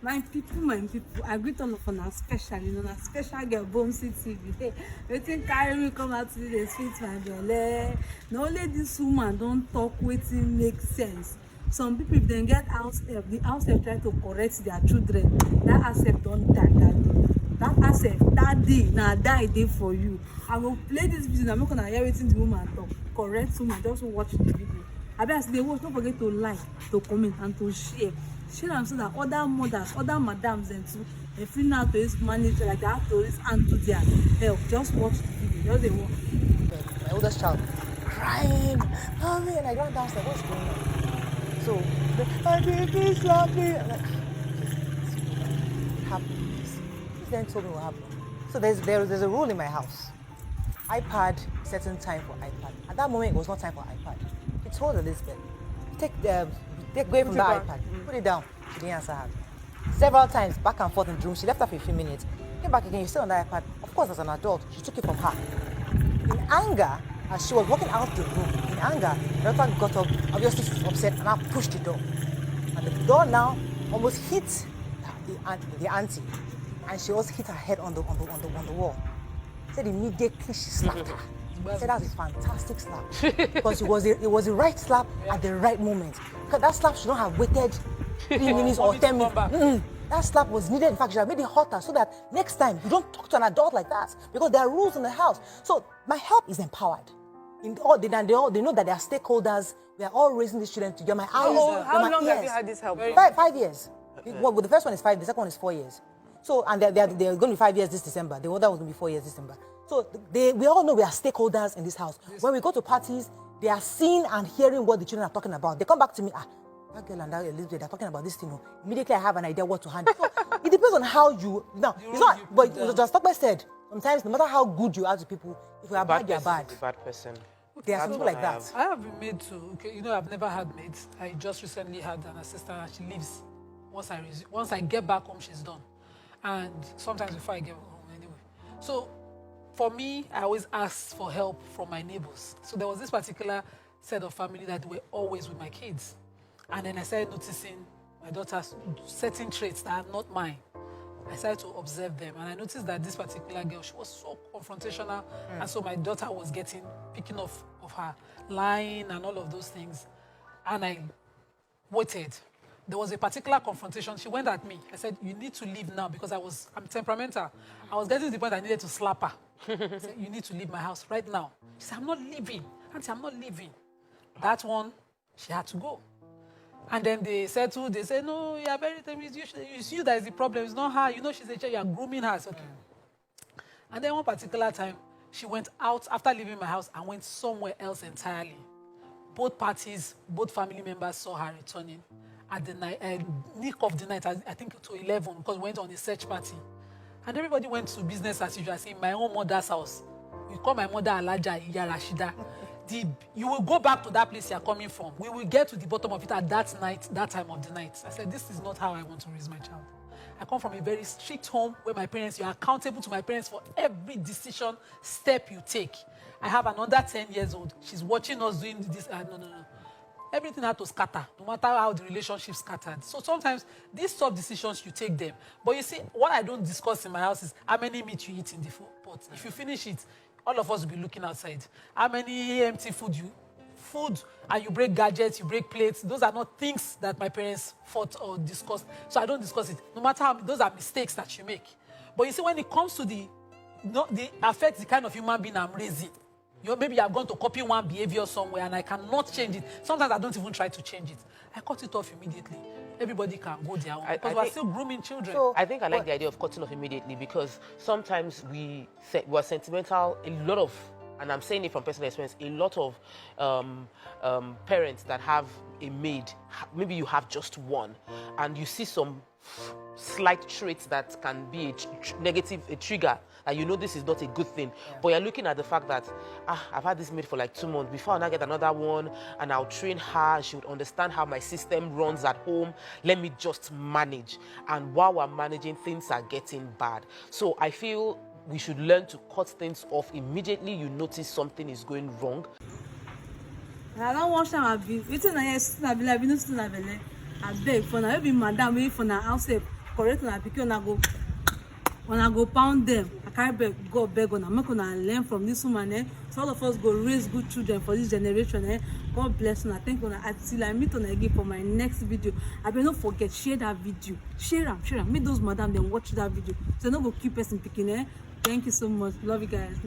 My people, I greet all of una especially, na special girl Bomsi TV. Hey, wetin carry me come out today dey sweet my belle. Na only this woman don talk wetin make sense. Some people if dem get house help, the house help try to correct their children. That house help don die that day. That house help that day na die dey for you. I go play this video na make una hear wetin the woman talk. Correct woman, just watch the video. Abeg as you dey watch, don't forget to like, to comment and to share. Share am so that other mothers, other madams dem too, dem fit know how to use manage like they have to use hand to their help. Just watch the video, just dey watch. My oldest child crying, mommy, and I ran downstairs. What's going on? So, I did slap me. I'm like, happens. He then told me what happened. So there's a rule in my house. iPad, certain time for iPad. At that moment, it was not time for iPad. He told Elizabeth, take away from the iPad, put it down. She didn't answer her. Several times, back and forth in the room. She left her for a few minutes. Came back again, you still on the iPad. Of course, as an adult, she took it from her. In anger, as she was walking out the room, in anger, the daughter got up, obviously she was upset, and I pushed the door. And the door now almost hit the auntie, and she also hit her head on the wall. Said immediately she slapped her. Said that was a fantastic slap because it was the right slap at the right moment. Because that slap should not have waited 3 minutes or 10 minutes. That slap was needed. In fact, she had made it hotter so that next time you don't talk to an adult like that because there are rules in the house. So my help is empowered. They know that they are stakeholders. We are all raising these children together. My eyes, how long ears. have you had this help? 5 years. Well, the first one is 5. The second one is 4 years. So, and they're going to be 5 years this December. The other one's going to be 4 years this December. So we all know we are stakeholders in this house. When we go to parties, they are seeing and hearing what the children are talking about. They come back to me, that girl and that Elizabeth, they're talking about this thing. Immediately I have an idea what to handle. So it depends on how you, now, it's not, but just like I said, sometimes no matter how good you are to people, if you are bad, you're bad. A bad person. There are people like that. I have been made to, okay, I've never had maids. I just recently had an assistant and she leaves. Once I get back home, she's done. And sometimes before I get home anyway. So for me, I always ask for help from my neighbors. So there was this particular set of family that were always with my kids. And then I started noticing my daughter's certain traits that are not mine. I started to observe them. And I noticed that this particular girl, she was so confrontational. And so my daughter was picking off of her, lying and all of those things. And I waited. There was a particular confrontation. She went at me. I said, you need to leave now because I'm temperamental. I was getting to the point I needed to slap her. I said, you need to leave my house right now. She said, I'm not leaving. Auntie, I'm not leaving. That one, she had to go. And then they said, no, you are very it's you that is the problem. It's not her. She's a child. You are grooming her. Okay. And then one particular time, she went out after leaving my house and went somewhere else entirely. Both parties, both family members saw her returning. At the night, nick of the night, I think to 11, because we went on a search party. And everybody went to business as usual, in my own mother's house. We call my mother Alaja Iya Rashida. You will go back to that place you're coming from. We will get to the bottom of it at that time of the night. I said, this is not how I want to raise my child. I come from a very strict home where you're accountable to my parents for every decision, step you take. I have another 10 years old. She's watching us doing this. No. Everything had to scatter, no matter how the relationship scattered. So sometimes these tough decisions, you take them. But you see, what I don't discuss in my house is how many meat you eat in the pot. If you finish it, all of us will be looking outside. How many empty food and you break gadgets, you break plates. Those are not things that my parents fought or discussed. So I don't discuss it. No matter how, those are mistakes that you make. But you see, when it comes to they affect the kind of human being I'm raising. Maybe I'm going to copy one behavior somewhere and I cannot change it. Sometimes I don't even try to change it. I cut it off immediately. Everybody can go their own because we're still grooming children. So, I think I like the idea of cutting off immediately because sometimes we're sentimental. And I'm saying it from personal experience, a lot of parents that have a maid, maybe you have just one, and you see some slight traits that can be a trigger, and this is not a good thing. Yeah. But you're looking at the fact that, I've had this maid for like 2 months. Before I get another one, and I'll train her, she would understand how my system runs at home. Let me just manage. And while we're managing, things are getting bad. So I feel we should learn to cut things off immediately you notice something is going wrong. I don't want to have been. It's not yes, I beg for now. Maybe madam, wait for now. I'll say correct una pikin, una go pound them. I carry beg una, make una learn from this woman, eh? So all of us go raise good children for this generation, eh? God bless una. Thank una. Until I meet una again for my next video. I better not forget, share that video. Share them. Make those madam them watch that video. So no go keep person picking, eh? Thank you so much. Love you guys.